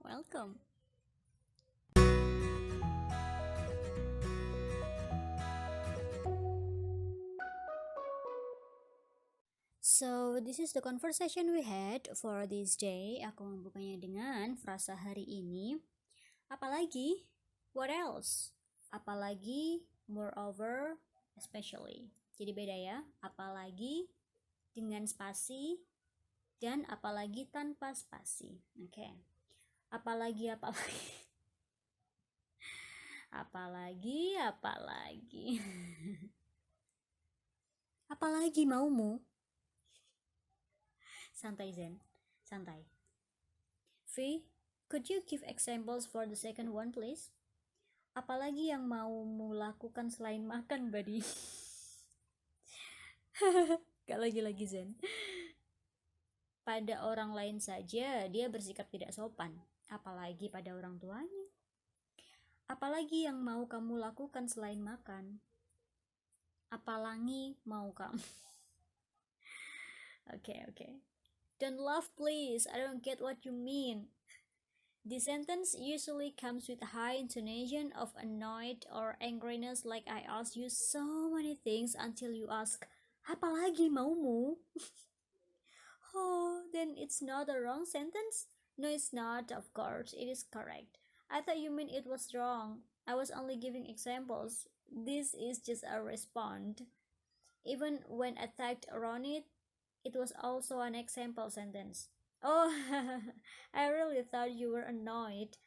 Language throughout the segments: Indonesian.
Welcome. So, this is the conversation we had for this day. Aku membukanya dengan frasa hari ini. Apalagi? What else? Apalagi, moreover, especially. Jadi beda ya. Apalagi dengan spasi dan apalagi tanpa spasi. Oke. Apalagi. Apalagi. Apalagi maumu? Santai Zen, santai. V, could you give examples for the second one please? Apalagi yang maumu lakukan selain makan, buddy? Gak lagi Zen. Pada orang lain saja dia bersikap tidak sopan, apalagi pada orang tuanya. Apalagi yang mau kamu lakukan selain makan? Apalagi mau kamu? Okay. Don't laugh please, I don't get what you mean. The sentence usually comes with a high intonation of annoyed or angriness, like I asked you so many things until you ask, apalagi maumu? Oh, then it's not a wrong sentence? No, it's not, of course, it is correct. I thought you meant it was wrong. I was only giving examples. This is just a response. Even when attacked around it, it was also an example sentence. Oh, I really thought you were annoyed.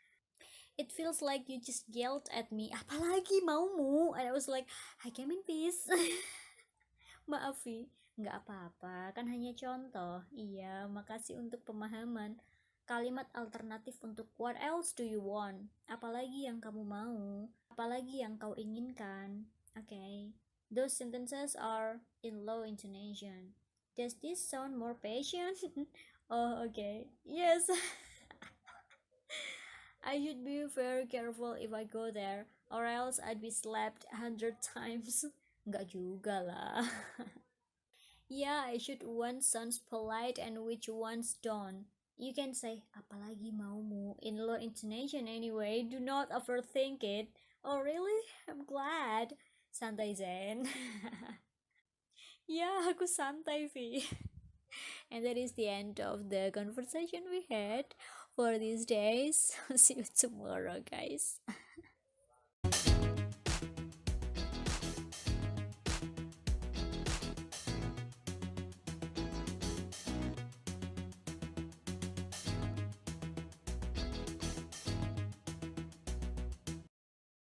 It feels like you just yelled at me, apalagi maumu? And I was like, I came in peace. Maaf, Vi. Nggak apa-apa, kan hanya contoh. Iya, makasih untuk pemahaman. Kalimat alternatif untuk what else do you want? Apalagi yang kamu mau? Apalagi yang kau inginkan? Okay. Those sentences are in low intonation. Does this sound more patient? Oh, okay. Yes. I should be very careful if I go there, or else I'd be slapped 100 times. Enggak juga lah. Yeah, I should one sounds polite and which ones don't. You can say, apalagi maumu, in low intonation anyway. Do not overthink it. Oh, really? I'm glad. Santai Zen. Ya, aku santai, Vi. And that is the end of the conversation we had for these days. See you tomorrow, guys.